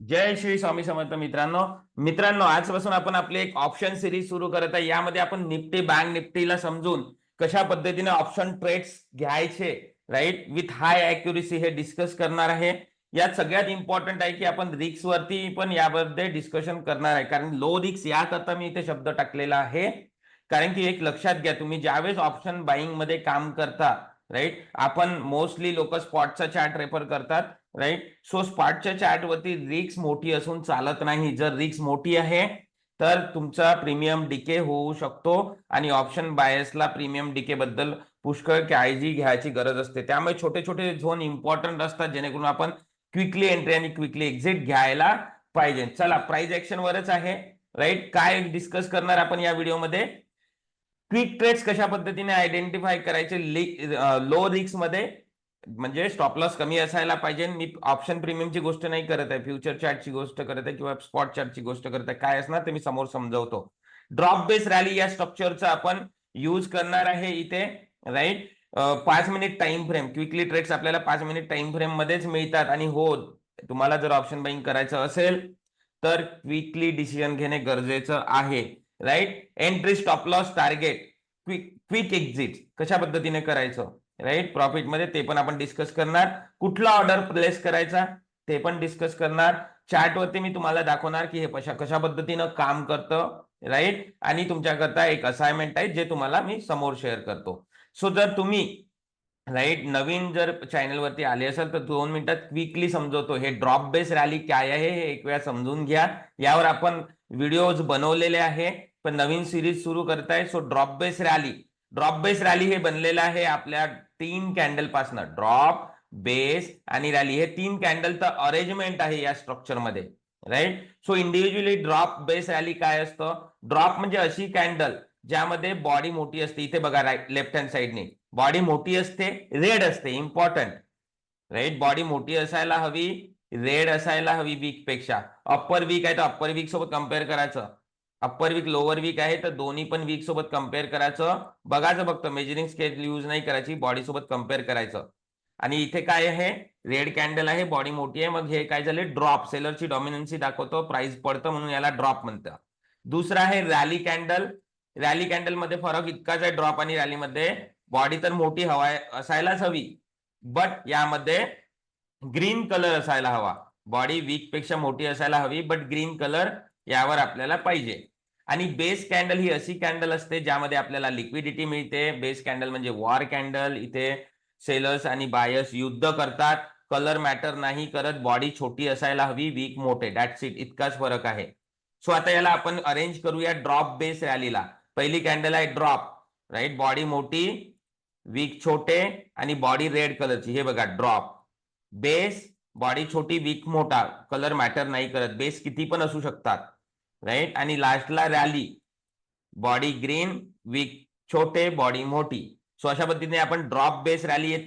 जय श्री स्वामी समर्थ मित्रांनो आजपासून आपण आपली एक ऑप्शन सिरीज सुरू करत आहे. यामध्ये आपण निफ्टी बँक निफ्टीला समजून कशा पद्धतीने ऑप्शन ट्रेड्स घ्यायचे राईट विथ हाय ॲक्युरेसी हे डिस्कस करणार आहे. यात सगळ्यात इम्पॉर्टंट आहे की आपण रिक्स वरती पण यामध्ये डिस्कशन करणार आहे. कारण लो रिक्स याकरता मी इथे शब्द टाकलेला आहे. कारण की एक लक्षात घ्या, तुम्ही ज्यावेळेस ऑप्शन बाईंग मध्ये काम करता राईट, आपण मोस्टली लोक स्पॉटचा चार्ट रेफर करतात राईट. सो स्पॉटच्या चार्ट वरती रिक्स मोठी असून चालत नाही. जर रिक्स मोठी आहे तर तुमचा प्रीमियम डिके होऊ शकतो आणि ऑप्शन बायर्सला प्रीमियम डिके बद्दल पुष्कळ काळजी घ्यायची गरज असते. त्यामुळे छोटे छोटे झोन इम्पॉर्टंट असतात जेणेकरून आपण क्विकली एंट्री आणि क्विकली एक्झिट घ्यायला पाहिजे. चला, प्राइस ऍक्शन वरच आहे राईट. काय डिस्कस करणार आपण या व्हिडिओमध्ये? क्विक ट्रेड्स कशा पद्धतीने आयडेंटिफाय करायचे लो रिक्स मध्ये, म्हणजे स्टॉप लॉस कमी असायला पाहिजे. मी ऑप्शन प्रीमियमची गोष्ट नाही करत आहे, फ्युचर चार्टची गोष्ट करत आहे किंवा स्पॉट चार्टची गोष्ट करत आहे. काय असणार ते मी समोर समजवतो. ड्रॉप बेस रॅली या स्ट्रक्चरचा आपण यूज करणार आहे इथे right. 5 minute time frame, quickly trades आपल्याला 5 मिनिट टाइम फ्रेम मध्येच मिळतात. आणि हो, तुम्हाला जर ऑप्शन बाईंग करायचं असेल तर क्विकली डिसिजन घेणे गरजेचं आहे right. Entry, stop loss, target, quick exit कशा पद्धतीने करायचं राईट प्रॉफिट मध्ये, ते पण आपण डिस्कस करणार. कुठला ऑर्डर प्लेस करायचा ते पण डिस्कस करणार. चार्ट वरती मी तुम्हाला दाखवणार की हे कशा पद्धतीनं काम करतं राईट. आणि तुमच्याकरता एक असाइनमेंट आहे जे तुम्हाला मी समोर शेअर करतो. सो जर तुम्ही राईट नवीन जर चॅनल वरती आले असेल तर 2 मिनिटात क्विकली समजवतो. हे ड्रॉप बेस रॅली काय आहे हे एक वेळा समजून घ्या. यावर आपण व्हिडिओज बनवलेले आहे, पण नवीन सिरीज सुरू करताय. सो ड्रॉप बेस रॅली हे बनलेलं आहे आपल्या 3 कॅन्डल पासनं. ड्रॉप, बेस आणि रॅली हे 3 कॅन्डलचं अरेंजमेंट आहे या स्ट्रक्चर मध्ये right. So individually drop, base, rally काय असतं? ड्रॉप म्हणजे अशी कॅन्डल ज्यामध्ये बॉडी मोठी असते. इथे बघा राईट लेफ्ट हँड साइडने बॉडी मोठी असते, रेड असते. इम्पॉर्टंट राईट, बॉडी मोठी असायला हवी, रेड असायला हवी वीक पेक्षा. अप्पर वीक आहे तर अप्पर वीक सोबत कम्पेअर करायचं. अप्पर वीक लोअर वीक आहे तर दोन्ही पण वीक सोबत कम्पेअर करायचं. बघायचं फक्त, मेजरिंग स्केल यूज नाही करायची, बॉडी सोबत कम्पेअर करायचं. आणि इथे काय आहे? रेड कॅन्डल आहे, बॉडी मोठी आहे. मग हे काय झाले? ड्रॉप. सेलरची डॉमिनन्सी दाखवतो, प्राइस पडतं म्हणून याला ड्रॉप म्हणतात. दुसरा आहे रॅली कॅन्डल. रॅली कॅन्डल मध्ये फरक इतकाच आहे ड्रॉप आणि रॅलीमध्ये. बॉडी तर मोठी असायलाच हवी, बट यामध्ये ग्रीन कलर असायला हवा. बॉडी वीक पेक्षा मोठी असायला हवी, बट ग्रीन कलर यावर आपल्याला पाहिजे. आणि बेस कॅन्डल ही अशी कॅन्डल असते ज्यामध्ये आपल्याला लिक्विडिटी मिळते. बेस कॅन्डल म्हणजे वॉर कॅन्डल. इथे सेलर्स आणि बायर्स युद्ध करतात. कलर मॅटर नाही करत, बॉडी छोटी असायला हवी, वीक मोठे. दॅट्स इट, इतकाच फरक आहे. सो आता याला आपण अरेंज करूया ड्रॉप बेस रॅलीला. पहिली कॅन्डल आहे ड्रॉप राईट, बॉडी मोठी, वीक छोटे आणि बॉडी रेड कलरची. हे बघा ड्रॉप. बेस, बॉडी छोटी, वीक मोठा, कलर मॅटर नाही करत, बेस किती पण असू शकतात राईट. आणि लास्टला रॅली, बॉडी ग्रीन, वीक छोटे, बॉडी मोठी. सो अशा पद्धतीने आपण ड्रॉप बेस रॅली हे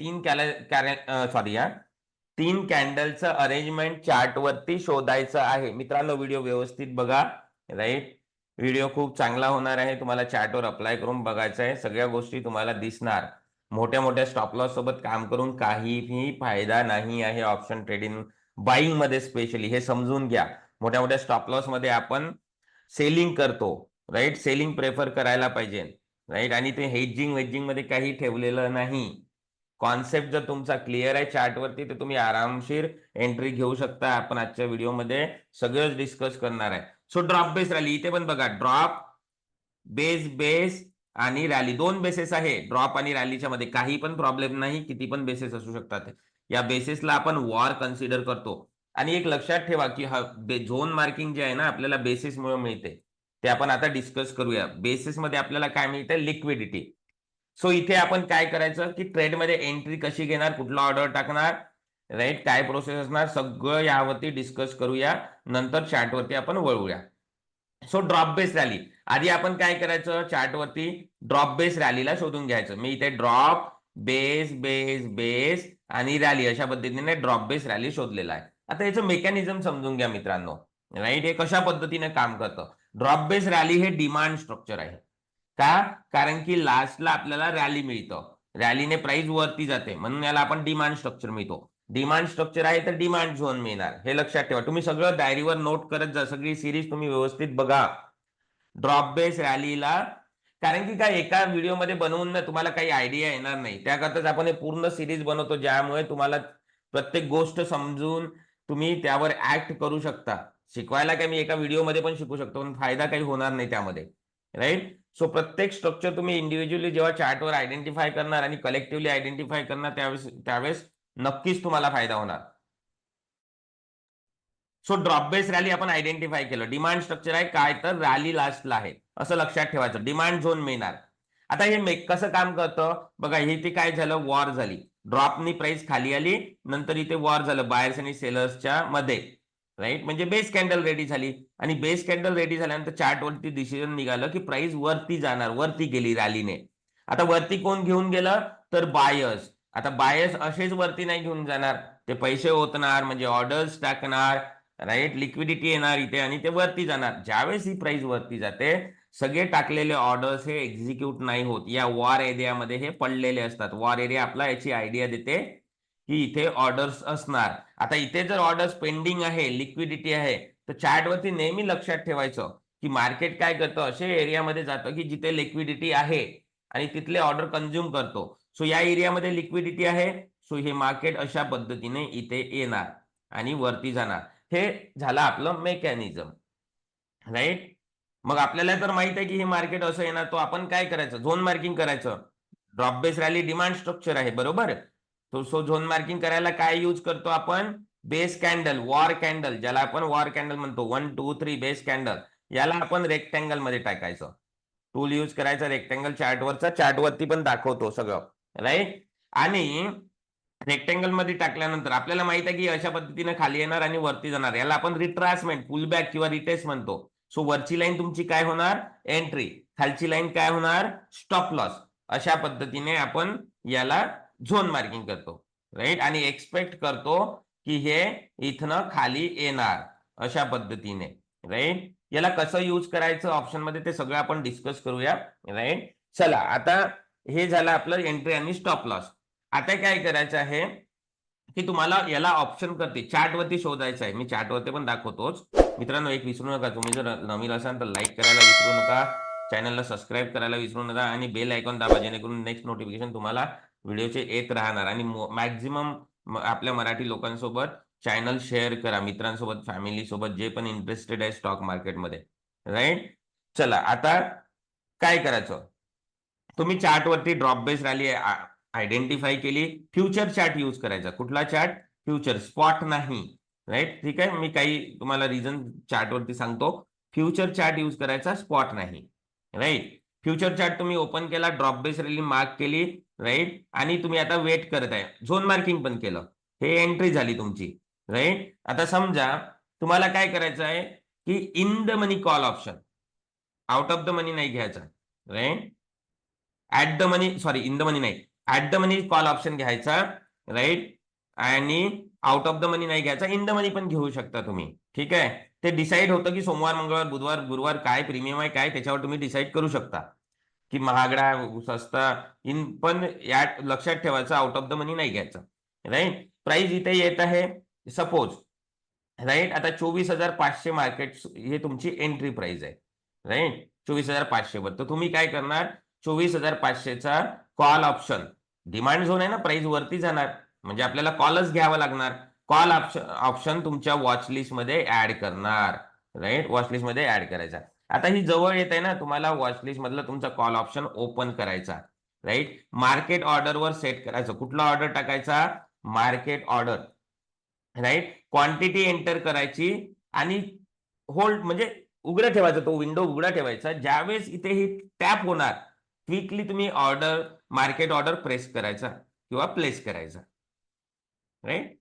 3 कॅन्डलचं अरेंजमेंट चार्ट वरती शोधायचं आहे. मित्रांनो व्हिडिओ व्यवस्थित बघा राईट. व्हिडिओ खूप चांगला होणार आहे, तुम्हाला चार्टवर अप्लाय करून बघायचं आहे. सगळ्या गोष्टी तुम्हाला दिसणार. मोठ्या मोठ्या स्टॉप लॉस सोबत काम करून काहीही फायदा नाही आहे ऑप्शन ट्रेडिंग बाईंग मध्ये. स्पेशली हे समजून घ्या, मोठ्या मोठ्या स्टॉप लॉस मध्ये आपण सेलिंग करतो राईट. सेलिंग प्रेफर करायला पाहिजे राईट. आणि ते हेजिंग मध्ये काही ठेवलेलं नाही. कॉन्सेप्ट जर तुमचा क्लिअर आहे चार्ट वरती तर तुम्ही आरामशीर एंट्री घेऊ शकता. आपण आजच्या व्हिडिओमध्ये सगळंच डिस्कस करणार आहे. सो ड्रॉप बेस रॅली, इथे पण बघा ड्रॉप, बेस आणि रॅली, 2 बेसेस आहे ड्रॉप आणि रॅलीच्या मध्ये. काही पण प्रॉब्लेम नाही, किती पण बेसेस असू शकतात. या बेसिसला आपण वॉर कन्सिडर करतो. आणि एक लक्षात ठेवा की झोन मार्किंग जे आहे ना आपल्याला बेसिस मुळे मिळते, ते आपण आता डिस्कस करूया. बेसिस मध्ये आपल्याला काय मिळते? लिक्विडिटी. सो इथे आपण काय करायचं की ट्रेडमध्ये एंट्री कशी घेणार, कुठला ऑर्डर टाकणार राईट, काय प्रोसेस असणार, सगळं यावरती डिस्कस करूया. नंतर चार्टवरती आपण वळूया. सो ड्रॉप बेस रॅली, आधी आपण काय करायचं? चार्टवरती ड्रॉप बेस रॅलीला शोधून घ्यायचं. मी इथे ड्रॉप, बेस आणि रॅली अशा पद्धतीने ड्रॉप बेस रॅली शोधलेला आहे. आता याचं मेकॅनिझम समजून घ्या मित्रांनो राईट. हे कशा पद्धतीने काम करतं? ड्रॉप बेस रॅली हे डिमांड स्ट्रक्चर आहे. का? कारण की लास्टला आपल्याला रॅली मिळतं, रॅलीने प्राइस वरती जाते म्हणून याला आपण डिमांड स्ट्रक्चर मिळतो. डिमांड स्ट्रक्चर आहे तर डिमांड झोन मिळणार, हे लक्षात ठेवा. तुम्ही सगळं डायरीवर नोट करत जा, सगळी सिरीज तुम्ही व्यवस्थित बघा ड्रॉप बेस रॅलीला. कारण की काय एका व्हिडिओमध्ये बनवून ना तुम्हाला काही आयडिया येणार नाही, त्याकरताच आपण हे पूर्ण सिरीज बनवतो, ज्यामुळे तुम्हाला प्रत्येक गोष्ट समजून तुम्ही त्यावर ऍक्ट करू शकता. शिकवायला काय मी एका व्हिडिओमध्ये पण शिकू शकतो, पण फायदा काही होणार नाही त्यामध्ये, राईट. सो प्रत्येक स्ट्रक्चर तुम्ही इंडिव्हिज्युअली जेव्हा चार्टवर आयडेंटिफाय करणार आणि कलेक्टिव्हली आयडेंटिफाय करणार, त्यावेळेस नक्कीच तुम्हाला फायदा होणार. सो ड्रॉप बेस रॅली आपण आयडेंटिफाय केलं. डिमांड स्ट्रक्चर आहे काय, तर रॅली लास्टला आहे असं लक्षात ठेवायचं. डिमांड झोन मिळणार. आता हे कसं काम करतं बघा, हे ते काय झालं, वॉर झाली, ड्रॉपनी प्राइस खाली आली, नंतर इथे वॉर झालं बायर्स आणि सेलर्सच्या मध्ये, राईट. म्हणजे बेस कॅन्डल रेडी झाली, आणि बेस कॅन्डल रेडी झाल्यानंतर चार्टवरती डिसिजन निघालं की प्राइस वरती जाणार, वरती गेली रॅलीने. आता वरती कोण घेऊन गेलं, तर बायर्स. आता बायर्स असेच वरती नाही घेऊन जाणार, ते पैसे ओतणार, म्हणजे ऑर्डर्स टाकणार, राईट. लिक्विडिटी येणार इथे आणि ते वरती जाणार. ज्यावेळेस ही प्राइस वरती जाते, सगळे टाकलेले ऑर्डर्स हे एक्झिक्यूट नाही होत, या वॉर एरियामध्ये हे पडलेले असतात. वॉर एरिया आपला याची आयडिया देते की इथे ऑर्डर्स असणार. आता इथे जर ऑर्डर्स पेंडिंग आहे, लिक्विडिटी आहे, तर चार्टवरती नेहमी लक्षात ठेवायचं की मार्केट काय करतं, असे एरियामध्ये जातं की जिथे लिक्विडिटी आहे आणि तिथले ऑर्डर कंझ्युम करतो. सो या एरियामध्ये लिक्विडिटी आहे, सो हे मार्केट अशा पद्धतीने इथे येणार आणि वरती जाणार. हे झालं आपलं मेकॅनिझम, राईट. मग आपल्याला तर माहित आहे की हे मार्केट असं येणार, तो आपण काय करायचं, झोन मार्किंग करायचं. Drop base rally demand structure आहे, बरोबर. तो सो झोन मार्किंग करायला काय यूज करतो आपण, बेस कॅन्डल, वॉर कॅन्डल, ज्याला आपण वॉर कॅन्डल म्हणतो, 1 2 3 बेस कॅन्डल, याला आपण रेक्टँगल मध्ये टाकायचं. टूल यूज करायचा रेक्टँगल चार्टवरचा, चार्टवरती पण दाखवतो सगळं, राईट. आणि रेक्टँगल मध्ये टाकल्यानंतर आपल्याला माहित आहे की अशा पद्धतीने खाली येणार आणि वरती जाणार, याला आपण रिट्रासमेंट, पुलबॅक किंवा रिटेस्ट म्हणतो. सो वरची लाईन तुमची काय होणार, एंट्री, खालची लाईन काय होणार, स्टॉप लॉस. अशा पद्धतीने आपण याला झोन मार्किंग करतो, राईट. आणि एक्सपेक्ट करतो की हे इथनं खाली येणार अशा पद्धतीने, राईट. याला कसं यूज करायचं ऑप्शन मध्ये ते सगळं आपण डिस्कस करूया, राईट. चला, आता हे झालं आपलं एंट्री आणि स्टॉप लॉस. आता काय करायचं आहे की तुम्हाला याला ऑप्शन करते चार्टवरती शोधायचं आहे. मी चार्टवरती पण दाखवतोच. मित्रांनो, एक विसरू नका, तुम्ही जर नवीन असाल तर लाईक करायला विसरू नका, चॅनलला सबस्क्राईब करायला विसरू नका आणि बेल आयकॉन दाबा, जेणेकरून नेक्स्ट नोटिफिकेशन तुम्हाला व्हिडिओचे येत राहणार. आणि मॅक्झिमम आपल्या मराठी लोकांसोबत चॅनल शेअर करा, मित्रांसोबत, फॅमिली सोबत, जे पण इंटरेस्टेड आहे स्टॉक मार्केटमध्ये, राईट. चला, आता काय करायचं, तुम्ही चार्टवरती ड्रॉप बेस रॅली आयडेंटिफाय केली, फ्युचर चार्ट यूज करायचा. कुठला चार्ट, फ्युचर, स्पॉट नाही, राईट. ठीक आहे, मी काही तुम्हाला रिझन चार्टवरती सांगतो. फ्युचर चार्ट यूज करायचा, स्पॉट नाही, राईट. फ्युचर चार्ट तुम्ही ओपन केला, ड्रॉप बेस रॅली मार्क केली, राईट. आणि तुम्ही आता वेट करत आहे, झोन मार्किंग पण केलं, हे एंट्री झाली तुमची, राईट. आता समजा तुम्हाला काय करायचं आहे की in the money call option, out of the money नाही घ्यायचा, right. At the money, sorry, in the money नाही, at the money call option घ्यायचा, राईट. आणि आउट ऑफ द मनी नाही घ्यायचा, इन द मनी पण घेऊ शकता तुम्ही, ठीक आहे. ते डिसाईड होतं की सोमवार, मंगळवार, बुधवार, गुरुवार काय प्रीमियम आहे, काय त्याच्यावर तुम्ही डिसाईड करू शकता की महागडा, सस्ता. पण या लक्षात ठेवायचं, आउट ऑफ द मनी नाही घ्यायचं, राईट. प्राइस इथे येत आहे सपोज, राईट. आता 24,500 मार्केट, हे तुमची एंट्री प्राइस आहे, राईट. 24,500 वर, तर तुम्ही काय करणार, 24,500चा कॉल ऑप्शन, डिमांड झोन आहे ना, प्राइस वरती जाणार, म्हणजे आपल्याला कॉलच घ्यावा लागणार. कॉल ऑप्शन तुमच्या वॉच लिस्ट मध्ये ऍड करणार, राईट. वॉच लिस्ट मध्ये ऍड करायचा. आता ही जवळ येत आहे ना, तुम्हाला वॉच लिस्ट मधला तुमचा कॉल ऑप्शन ओपन करायचा, राईट. मार्केट ऑर्डरवर सेट करायचं. कुठला ऑर्डर टाकायचा, market order, right. Quantity enter करायची आणि होल्ड, म्हणजे उघडा ठेवायचा, तो विंडो उघडा ठेवायचा. ज्यावेळेस इथे ही टॅप होणार, क्विकली तुम्ही ऑर्डर, मार्केट ऑर्डर प्रेस करायचा किंवा प्लेस करायचा, राईट.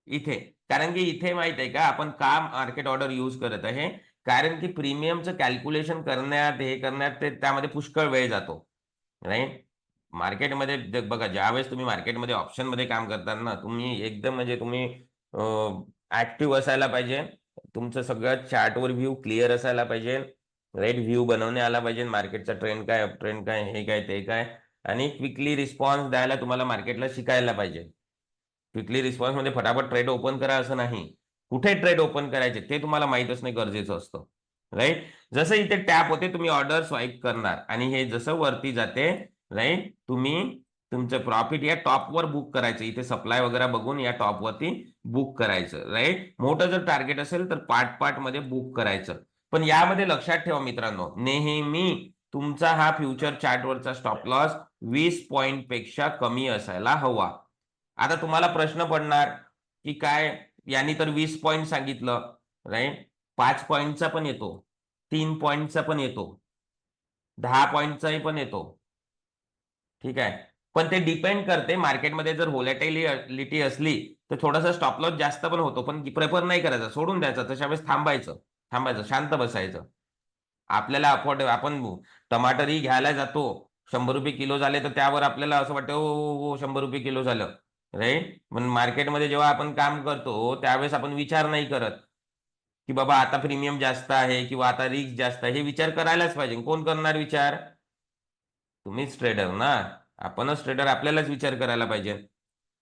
इथे, कारण की इथे माहित आहे का आपण का मार्केट ऑर्डर यूज करत आहे, कारण की प्रीमियमचं कॅल्क्युलेशन करण्यात, हे करण्यात, त्यामध्ये पुष्कळ वेळ जातो, राईट. मार्केटमध्ये बघा, ज्यावेळेस तुम्ही मार्केटमध्ये ऑप्शन मध्ये काम करताना ना, तुम्ही एकदम, म्हणजे तुम्ही ऍक्टिव्ह असायला पाहिजे. तुमचं सगळं चार्टवर व्ह्यू क्लिअर असायला पाहिजे, राईट. व्ह्यू बनवणे आला पाहिजे, मार्केटचा ट्रेंड काय, अप ट्रेंड काय, हे काय, ते काय, आणि क्विकली रिस्पॉन्स द्यायला तुम्हाला मार्केटला शिकायला पाहिजे, क्विकली रिस्पॉन्स मध्ये फटाफट ट्रेड ओपन करा असं नाही. कुठे ट्रेड ओपन करायचे ते तुम्हाला माहित असणे गरजेचं असतं, राईट. जसं इथे टॅप होते तुम्ही ऑर्डर स्वाईप करणार आणि हे जसं वरती जाते, राईट, तुम्ही तुमचं प्रॉफिट या टॉपवर बुक करायचं. इथे सप्लाय वगैरे बघून या टॉपवरती बुक करायचं, राईट. मोठं जर टार्गेट असेल तर पार्ट मध्ये बुक करायचं. पण यामध्ये लक्षात ठेवा मित्रांनो, नेहमी तुमचा हा फ्युचर चार्टवरचा स्टॉप लॉस 20 पॉइंट पेक्षा कमी असायला हवा. आता तुम्हाला प्रश्न पडणार की काय, यांनी तर 20 पॉइंट सांगितलं, राईट. 5 पॉइंटचा पण येतो, 3 पॉइंटचा पण येतो, 10 पॉइंटचाही पण येतो, ठीक आहे. पण ते डिपेंड करते मार्केटमध्ये. जर व्होलॅटिलिटी असली तर थोडासा स्टॉप लॉस जास्त पण होतो, पण प्रेफर नाही करायचा, सोडून द्यायचा. तशा वेळेस थांबायचं, शांत बसायचं. आपल्याला आपण टमाटरही घ्यायला जातो, 100 रुपये किलो झाले तर त्यावर आपल्याला असं वाटतं हो 100 रुपये किलो झालं, राईट. पण मार्केटमध्ये जेव्हा आपण काम करतो त्यावेळेस आपण विचार नाही करत की बाबा आता प्रीमियम जास्त आहे किंवा आता रिस्क जास्त आहे. हे विचार करायलाच पाहिजे. कोण करणार विचार? तुम्हीच ट्रेडर ना. आपणच ट्रेडर, आपल्यालाच विचार करायला पाहिजे.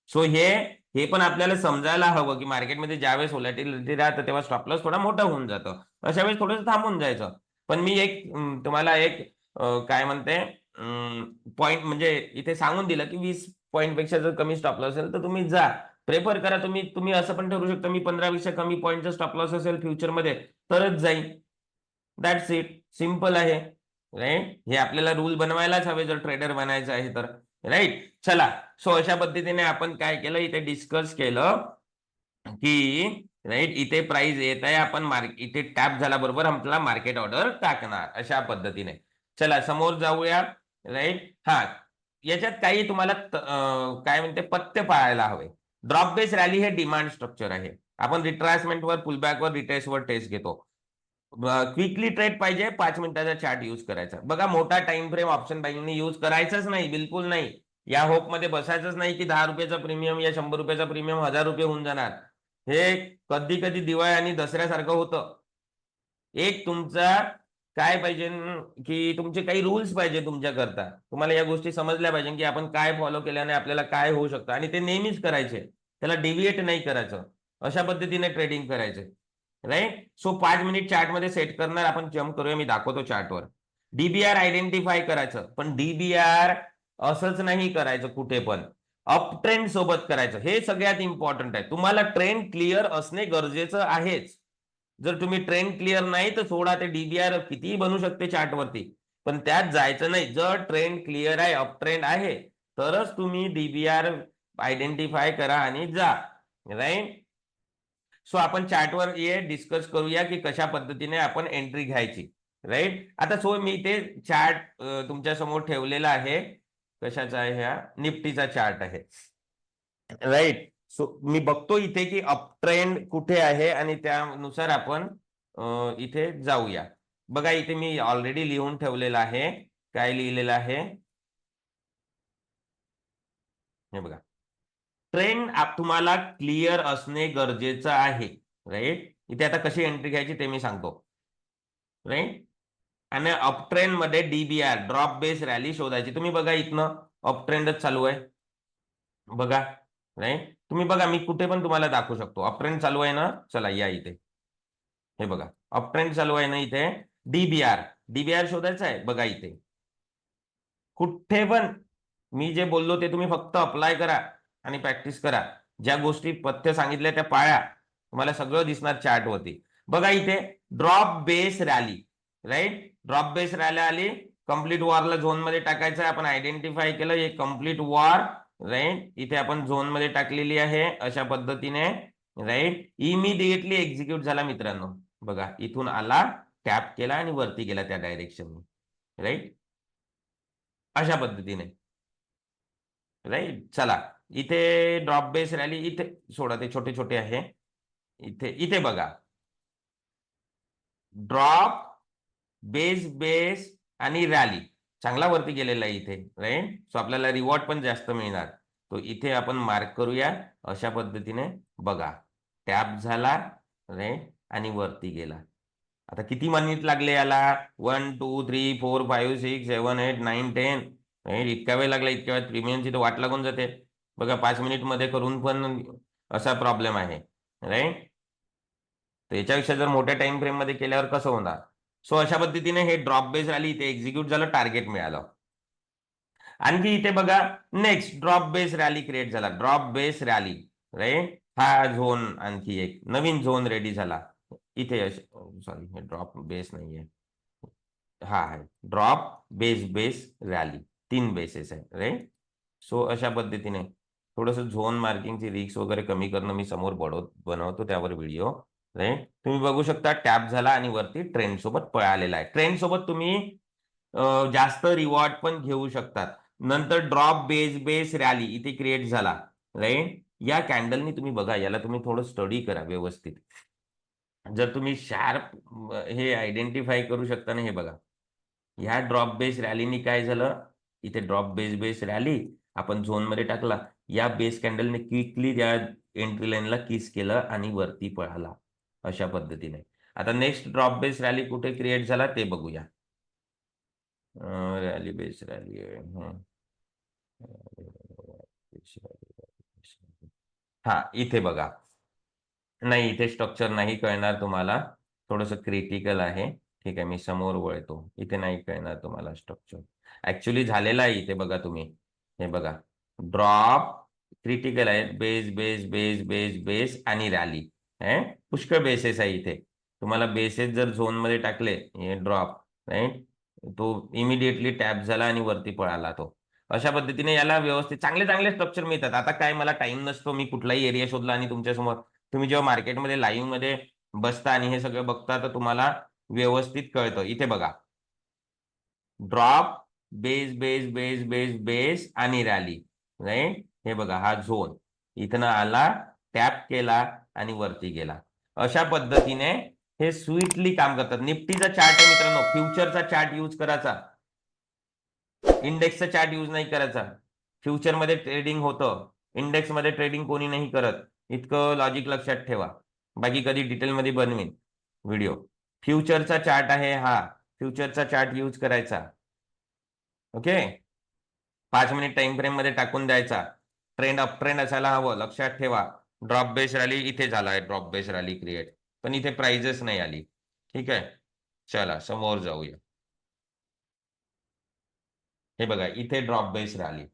सो हे पण आपल्याला समजायला हवं की मार्केटमध्ये ज्यावेळेस व्होलॅटिलिटी राहतं तेव्हा स्टॉप लॉस थोडा मोठा होऊन जातं. अशा वेळेस थोडंसं थांबून जायचं. पण मी तुम्हाला एक काय म्हणते पॉइंट म्हणजे इथे सांगून दिलं की 20 पॉईंट पेक्षा जर कमी स्टॉप लॉस असेल तर तुम्ही जा, प्रेफर करा. तुम्ही असं पण ठरवू शकता मी 15-20 कमी पॉईंटचा स्टॉप लॉस असेल फ्युचरमध्ये तरच जाईल. That's it. सिंपल आहे, राईट. हे आपल्याला रूल बनवायलाच हवे जर ट्रेडर बनायचं आहे तर, राईट. चला, सो अशा पद्धतीने आपण काय केलं इथे डिस्कस केलं की, राईट, इथे प्राइस येत आहे, आपण इथे टॅप झाल्याबरोबर आपल्याला मार्केट ऑर्डर टाकणार अशा पद्धतीने. चला समोर जाऊया, राईट. हा, याच्यात काही तुम्हाला काय म्हणते पथ्य पाळायला हवे. ड्रॉप बेस रॅली हे डिमांड स्ट्रक्चर आहे. आपण रिट्रासमेंटवर, पुलबॅकवर, रिटेस्टवर टेस्ट घेतो. क्विकली ट्रेड पाहिजे, 5 मिनिटाचा चार्ट यूज करायचा. बघा, मोठा टाइम फ्रेम ऑप्शन बाईंगनी यूज करायचाच नाही, बिलकुल नाही. या होप मध्ये बसायचंच नाही की 10 रुपयाचा प्रीमियम या 100 रुपयाचा प्रीमियम 1000 रुपये होऊन जाणार. हे कधी कधी दिवाळी आणि दसऱ्यासारखं होतं. एक तुमचा काय पाहिजे की तुमचे काही रूल्स पाहिजे तुमच्याकरता. तुम्हाला या गोष्टी समजल्या पाहिजे की आपण काय फॉलो केल्याने आपल्याला काय होऊ शकतं आणि ते नेहमीच करायचे. त्याला डिव्हिएट नाही करायचं. अशा पद्धतीने ट्रेडिंग करायचे, राईट. सो 5 मिनिट चार्ट मध्ये सेट करणार. आपण जम्प करूया, मी दाखवतो चार्टवर. डीबीआर आयडेंटिफाय करायचं, पण डीबीआर असंच नाही करायचं कुठे पण, अप ट्रेंड सोबत करायचं. हे सगळ्यात इम्पॉर्टंट आहे. तुम्हाला ट्रेंड क्लिअर असणे गरजेचं आहेच. जर तुम्ही ट्रेंड क्लिअर नाही तर सोडा, ते डीबीआर कितीही बनू शकते चार्टवरती, पण त्यात जायचं नाही. जर ट्रेंड क्लिअर आहे, अप ट्रेंड आहे, तरच तुम्ही डीबीआर आयडेंटिफाय करा आणि जा, राईट. सो आपण चार्टवर ये डिस्कस करूया की कशा पद्धतीने आपण एंट्री घ्यायची, राईट. आता सो मी ते चार्ट तुमच्या समोर ठेवलेला आहे. कशाचा आहे? हा निफ्टीचा चार्ट आहे, राईट. सो मी बघतो इथे की अप ट्रेंड कुठे आहे आणि त्यानुसार आपण इथे जाऊया. बघा, इथे मी ऑलरेडी लिहून ठेवलेलं आहे. काय लिहिलेलं आहे हे बघा. ट्रेंड तुम्हाला क्लिअर असणे गरजेचं आहे, राईट. इथे आता कशी एंट्री घ्यायची ते मी सांगतो, राईट. आणि अप ट्रेंड मध्ये डीबीआर ड्रॉप बेस रॅली शोधायची. तुम्ही बघा, इथनं अप ट्रेंडच चालू आहे, बघा, राईट. तुम्ही बघा, मी कुठे पण तुम्हाला दाखवू शकतो. अप ट्रेंड चालू आहे ना. चला या इथे, हे बघा, अप ट्रेंड चालू आहे ना. इथे डीबीआर डीबीआर शोधायचं आहे. बघा इथे कुठे पण मी जे बोललो ते तुम्ही फक्त अप्लाय करा आणि प्रॅक्टिस करा. ज्या गोष्टी पथ्य सांगितल्या त्या पाळा, तुम्हाला सगळं दिसणार चार्ट वरती. बघा इथे drop base rally, right. Drop base rally आली, कम्प्लीट वॉरला झोन मध्ये टाकायचं आहे. आपण आयडेंटिफाय केलं हे कम्प्लीट वॉर, राईट. इथे आपण झोन मध्ये टाकलेली आहे अशा पद्धतीने, राईट. इमिडिएटली एक्झिक्यूट झाला मित्रांनो. बघा, इथून आला, टॅप केला आणि वरती गेला त्या डायरेक्शन, राईट. अशा पद्धतीने, राईट. चला, इथे ड्रॉप बेस रॅली, इथे सोडा, ते छोटे छोटे आहे. इथे इथे बघा, ड्रॉप बेस बेस आणि रॅली चांगला वरती गेलेला आहे इथे, राईट. सो आपल्याला रिवॉर्ड पण जास्त मिळणार. तो इथे आपण मार्क करूया अशा पद्धतीने. बघा, टॅप झाला, राईट, आणि वरती गेला. आता किती मिनिट लागले याला? 1 2 3 4 5 6 7 8 9 10, राईट. इतका वेळ लागला. इतक्या वेळात प्रीमियमची तर वाट लागून जाते, बघा 5 मिनिट मध्ये करून पण असा प्रॉब्लेम आहे, राईट. तर याच्यापेक्षा जर मोठ्या टाइम फ्रेम मध्ये केल्यावर कसं होणार? सो अशा पद्धतीने हे ड्रॉप बेस रॅली इथे एक्झिक्यूट झालं, टार्गेट मिळालं. आणखी इथे बघा, next drop base rally create झाला, ड्रॉप बेस रॅली, राईट. हा झोन आणखी एक नवीन झोन रेडी झाला इथे. सॉरी, हे ड्रॉप बेस नाहीये, हा आहे drop base base rally, 3 bases आहे, राईट. सो अशा पद्धतीने थोडंसं झोन मार्किंगची रिक्स वगैरे कमी करणं मी समोर बनवतो त्यावर व्हिडिओ, राईट. तुम्ही बघू शकता टॅप झाला आणि वरती ट्रेंड सोबत पळालेला आहे. ट्रेंड सोबत तुम्ही जास्त रिवॉर्ड पण घेऊ शकतात. नंतर ड्रॉप बेस बेस रॅली इथे क्रिएट झाला, राईट. या कॅन्डलनी तुम्ही बघा, याला तुम्ही थोडं स्टडी करा व्यवस्थित. जर तुम्ही शार्प हे आयडेंटिफाय करू शकता ना, हे बघा, ह्या ड्रॉप बेस रॅलीनी काय झालं, इथे ड्रॉप बेस बेस रॅली आपण झोन मध्ये टाकला, या बेस कॅन्डलने क्विकली त्या एंट्री लाईनला किस केलं आणि वरती पळाला अशा पद्धतीने. आता नेक्स्ट ड्रॉप बेस रॅली कुठे क्रिएट झाला ते बघूया. रॅली बेस रॅली हा, इथे बघा, नाही इथे स्ट्रक्चर नाही कळणार तुम्हाला, थोडंसं क्रिटिकल आहे. ठीक आहे, मी समोर वळतो, इथे नाही कळणार तुम्हाला स्ट्रक्चर. ऍक्च्युली झालेला आहे इथे बघा तुम्ही, हे बघा ड्रॉप क्रिटिकल आहे, base base base base base आणि रॅली आहे, पुष्कळ बेसेस आहे इथे. तुम्हाला बेसेस जर झोन मध्ये टाकले, हे ड्रॉप, राईट, तो इमिडिएटली टॅप झाला आणि वरती पळाला तो. अशा पद्धतीने याला व्यवस्थित चांगले चांगले स्ट्रक्चर मिळतात. आता काय, मला टाइम नसतो, मी कुठलाही एरिया शोधला आणि तुमच्यासमोर, तुम्ही जेव्हा मार्केटमध्ये लाईव्ह मध्ये बसता आणि हे सगळं बघता तर तुम्हाला व्यवस्थित कळतं. इथे बघा, drop base base base base base आणि रॅली, राईट. हे बघा, हा झोन इथनं आला, टॅप केला आणि वरती गेला. अशा पद्धतीने हे स्वीटली काम करतात. निफ्टीचा चार्ट आहे मित्रांनो, फ्युचरचा चार्ट यूज करायचा, इंडेक्सचा चार्ट यूज नाही करायचा. फ्युचरमध्ये ट्रेडिंग होतं, इंडेक्समध्ये ट्रेडिंग कोणी नाही करत, इतकं लॉजिक लक्षात ठेवा. बाकी कधी डिटेलमध्ये बनवीन व्हिडिओ. फ्युचरचा चार्ट आहे हा, फ्युचरचा चार्ट यूज करायचा. ओके, 5 मिनिट टाइम फ्रेम मध्ये टाकून द्यायचा. ट्रेंड अप ट्रेंड असायला हवं, लक्षात ठेवा. ड्रॉप बेस रॅली इथे झाला आहे, ड्रॉप बेस रॅली क्रिएट, पण इथे प्राइजेस नाही आली. ठीक आहे, चला समोर जाऊया. हे बघा, इथे drop base rally,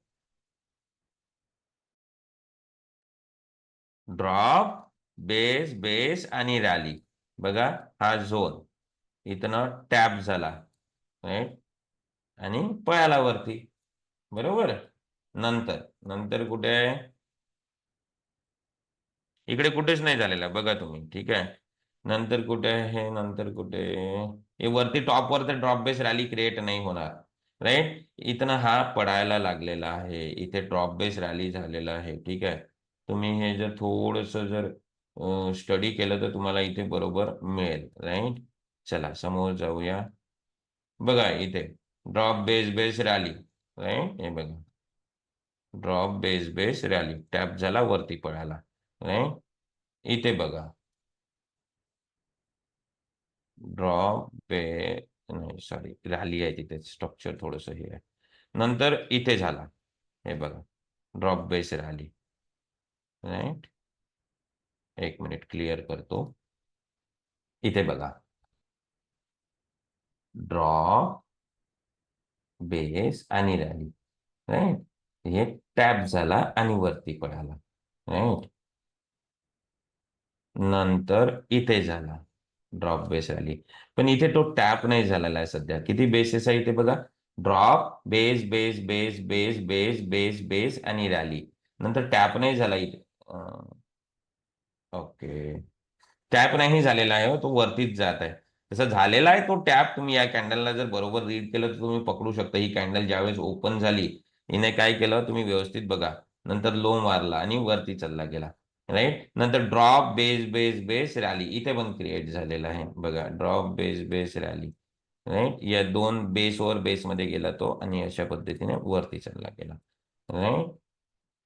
drop base base आणि रॅली, बघा हा झोन इथनं टॅप झाला, राईट, आणि पळाला वरती, बरोबर. नंतर नंतर कुठे आहे, इकडे कुठेच नाही झालेला बघा तुम्ही. ठीक आहे, नंतर कुठे आहे, नंतर कुठे, हे वरती टॉपवर तर ड्रॉप बेस रॅली क्रिएट नाही होणार, राईट. इथनं हा पडायला लागलेला आहे, इथे ड्रॉप बेस रॅली झालेला आहे. ठीक आहे, तुम्ही हे जर थोडस जर स्टडी केलं तर तुम्हाला इथे बरोबर मिळेल, राईट. चला समोर जाऊया. बघा इथे drop base base rally, right. हे बघा, drop base base rally, tap झाला वरती पळाला, राईट. इथे बघा, ड्रॉप बे नाही सॉरी, रॅली आहे तिथे, स्ट्रक्चर थोडस हे आहे. नंतर इथे झाला, हे बघा ड्रॉप बेस रॅली, राईट. एक मिनिट क्लिअर करतो. इथे बघा, ड्रॉप बेस आणि रॅली, राईट. हे टॅप झाला आणि वरती पळाला, राईट. नंतर इथे झाला ड्रॉप बेस रॅली, पण इथे तो टॅप नाही झालेला आहे सध्या. किती बेसेस आहे इथे बघा, drop base base base base base base base आणि रॅली, नंतर टॅप नाही झाला इथे. ओके, टॅप नाही झालेला आहे, तो वरतीच जात आहे. तसं झालेला आहे तो टॅप. तुम्ही या कॅन्डलला जर बरोबर रीड केलं तर तुम्ही पकडू शकता. ही कॅन्डल ज्यावेळेस ओपन झाली, हिने काय केलं तुम्ही व्यवस्थित बघा, नंतर लो मारला आणि वरती चालला गेला, राईट. नंतर drop base base base rally इथे पण क्रिएट झालेला आहे बघा, drop base base rally, right. या 2 बेसवर बेसमध्ये गेला तो आणि अशा पद्धतीने वरती चालला गेला, राईट.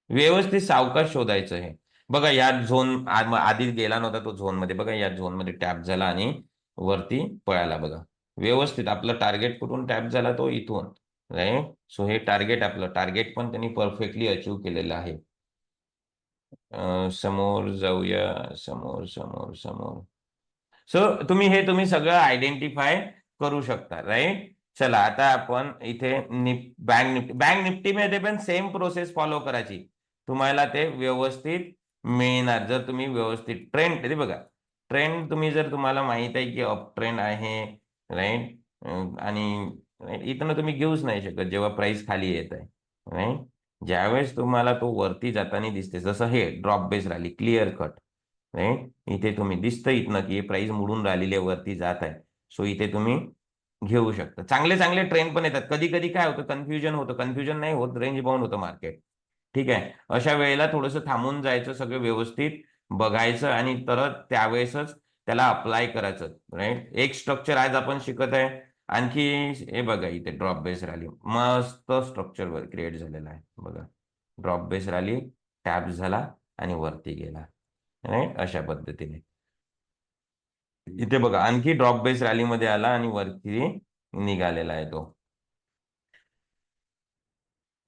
व्यवस्थित सावकाश शोधायचं हे. बघा या झोन आधी गेला नव्हता तो झोन मध्ये, बघा या झोन मध्ये टॅप झाला आणि वरती पळाला बघा. व्यवस्थित आपलं टार्गेट कुठून टॅप झाला, तो इथून, राईट. सो हे टार्गेट, आपलं टार्गेट पण त्यांनी परफेक्टली अचीव्ह केलेलं आहे. समोर जाऊया, समोर समोर समोर. सो तुम्ही सगळं आयडेंटिफाय करू शकता, राईट. चला आता आपण इथे बँक निफ्टी मध्ये पण सेम प्रोसेस फॉलो करायची. तुम्हाला ते व्यवस्थित मिळणार जर तुम्ही व्यवस्थित ट्रेंड ते बघा. ट्रेंड जर तुम्हाला माहित आहे की अप ट्रेंड आहे, राईट, आणि इथनं तुम्ही घेऊच नाही शकत जेव्हा प्राइस खाली येत आहे, राईट. ज्यावेळेस तुम्हाला तो वरती जाताना दिसते, जसं हे drop base rally clear cut, right. इथे तुम्ही दिसतं इथनं की प्राइस मुडून राहिलेली आहे, वरती जात आहे. सो इथे तुम्ही घेऊ शकता. चांगले चांगले ट्रेंड पण येतात. कधी कधी काय होतं, कन्फ्युजन नाही होत, रेंज बाउंड होतं मार्केट. ठीक आहे. अशा वेळेला थोडंसं थांबून जायचं, सगळं व्यवस्थित बघायचं आणि तरच त्यावेळेसच त्याला अप्लाय करायचं, राईट. एक स्ट्रक्चर आज आपण शिकत आहे. आणखी हे बघा, इथे ड्रॉप बेस रॅली मस्त स्ट्रक्चर क्रिएट झालेला आहे बघा. ड्रॉप बेस रॅली टॅप झाला आणि वरती गेला, राईट, अशा पद्धतीने. इथे बघा आणखी ड्रॉप बेस रॅलीमध्ये आला आणि वरती निघालेला आहे तो.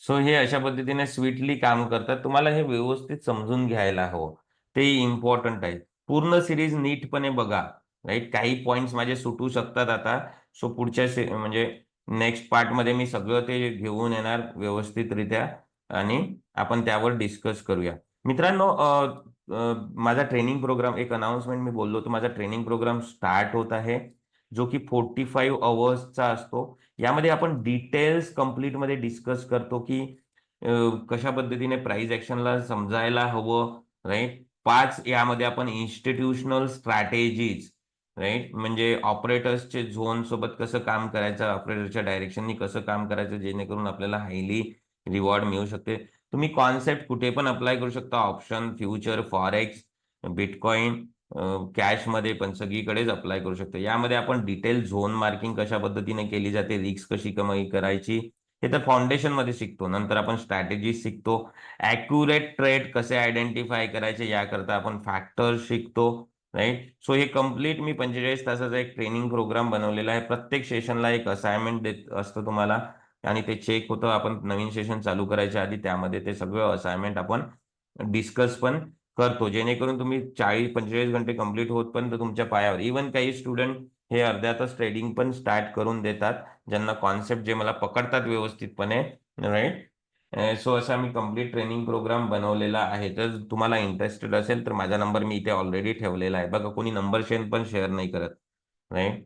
सो हे अशा पद्धतीने स्वीटली काम करतात. तुम्हाला हे व्यवस्थित समजून घ्यायला हवं, ते इम्पॉर्टंट आहे. पूर्ण सिरीज नीटपणे बघा, राईट. काही पॉइंट्स माझे सुटू शकतात आता. सो पुढच्या म्हणजे नेक्स्ट पार्टमध्ये मी सगळं ते घेऊन येणार व्यवस्थितरित्या आणि आपण त्यावर डिस्कस करूया. मित्रांनो, माझा ट्रेनिंग प्रोग्राम, एक अनाउन्समेंट मी बोललो होतो, माझा ट्रेनिंग प्रोग्राम स्टार्ट होत आहे, जो की 45 अवर्सचा असतो. यामध्ये आपण डिटेल्स कंप्लीट मध्ये डिस्कस करतो की कशा पद्धतीने प्राइस ऍक्शनला समजायला हवं, राईट. 5 यामध्ये आपण इन्स्टिट्यूशनल स्ट्रॅटेजीज, राईट, म्हणजे ऑपरेटर्सचे झोन सोबत कसं काम करायचं, ऑपरेटरच्या डायरेक्शननी कसं काम करायचं, जेणेकरून आपल्याला हायली रिवॉर्ड मिळू शकते. तुम्ही कॉन्सेप्ट कुठे पण अप्लाय करू शकता, ऑप्शन, फ्युचर, फॉरेक्स, बिटकॉइन, कॅशमध्ये पण सगळीकडेच अप्लाय करू शकतो. यामध्ये आपण डिटेल झोन मार्किंग कशा पद्धतीने केली जाते, रिस्क कशी कमी करायची, हे तर फाउंडेशन मध्ये शिकतो. नंतर आपण स्ट्रॅटेजी शिकतो. ॲक्युरेट ट्रेड कसे आयडेंटिफाय करायचे याकरता आपण फॅक्टर्स शिकतो, राईट. सो हे कम्प्लीट मी 45 तासाचा एक ट्रेनिंग प्रोग्राम बनवलेला आहे. प्रत्येक सेशनला एक असाइनमेंट देत असतं तुम्हाला आणि ते चेक होतं. आपण नवीन सेशन चालू करायच्या आधी त्यामध्ये ते सगळं असाइनमेंट आपण डिस्कस पण करतो, जेणेकरून तुम्ही 40-45 घंटे कंप्लीट होतपर्यंत तुमच्या पायावर. इव्हन काही स्टुडंट हे अर्ध्या तास ट्रेडिंग पण स्टार्ट करून देतात, ज्यांना कॉन्सेप्ट जे मला पकडतात व्यवस्थितपणे, राईट. सो असा मी कम्प्लीट ट्रेनिंग प्रोग्राम बनवलेला आहे. तर तुम्हाला इंटरेस्टेड असेल तर माझा नंबर मी इथे ऑलरेडी ठेवलेला आहे बघा. कोणी नंबर पण शेअर नाही करत, राईट.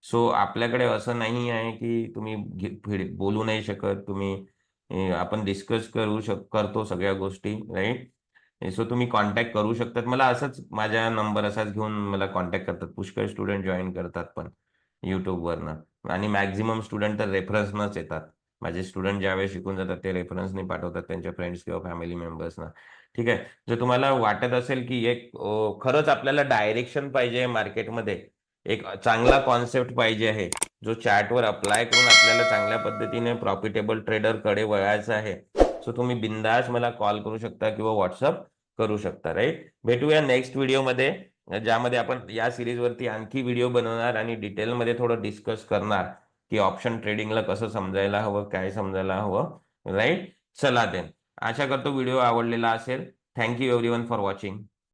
सो आपल्याकडे असं नाही आहे की तुम्ही बोलू नाही शकत तुम्ही. आपण डिस्कस करतो सगळ्या गोष्टी, राईट. सो तुम्ही कॉन्टॅक्ट करू शकतात मला. असंच माझा नंबर असाच घेऊन मला कॉन्टॅक्ट करतात. पुष्कळ स्टुडंट जॉईन करतात पण युट्यूबवरनं, आणि मॅक्झिमम स्टुडंट तर रेफरन्सनंच येतात. माझे स्टुडंट ज्यावेळेस शिकून जातात ते रेफरन्सने पाठवतात त्यांच्या फ्रेंड्स किंवा फॅमिली मेंबर्सना. ठीक आहे. जर तुम्हाला वाटत असेल की एक खरंच आपल्याला डायरेक्शन पाहिजे मार्केटमध्ये, एक चांगला कॉन्सेप्ट पाहिजे आहे, जो चॅटवर अप्लाय करून आपल्याला चांगल्या पद्धतीने प्रॉफिटेबल ट्रेडरकडे वळायचं आहे, सो तुम्ही बिंदास मला कॉल करू शकता किंवा व्हॉट्सअप करू शकता, राईट. भेटूया नेक्स्ट व्हिडिओमध्ये, ज्यामध्ये आपण या सिरीजवरती आणखी व्हिडिओ बनवणार आणि डिटेलमध्ये थोडं डिस्कस करणार की ऑप्शन ट्रेडिंगला कसं समजायला हवं, काय समजायला हवं, राईट. चला देन, आशा करतो व्हिडिओ आवडलेला असेल. Thank you everyone for watching.